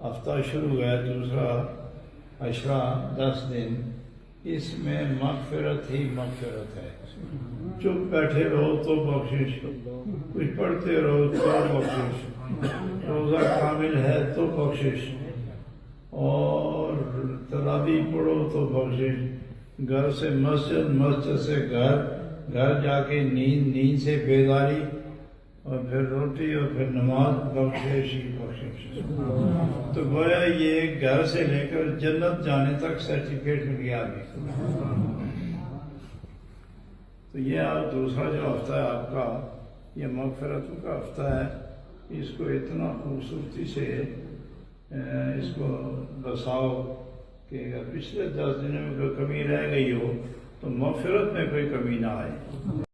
हफ्ता शुरू है दूसरा अशरा 10 दिन, इसमें मगफिरत ही मगफिरत है। चुप बैठे रहो तो बख्शिश, कुछ पढ़ते रहो तो बख्शिश, रोज़ा कामिल है तो बख्शिश, और तरावी पढ़ो तो बख्शिश, घर से मस्जिद, मस्जिद से घर, घर जाके नींद, नींद से बेदारी, और फिर रोटी, और फिर नमाज, बख्शिश ही बख्शिश। तो गोया ये घर से लेकर जन्नत जाने तक सर्टिफिकेट मिल गया अभी। तो ये आप दूसरा जो हफ्ता है आपका, ये मगफिरत का हफ्ता है, इसको इतना खूबसूरती से इसको बसाओ कि अगर पिछले 10 दिनों में कोई कमी रह गई हो तो मगफिरत में कोई कमी ना आए।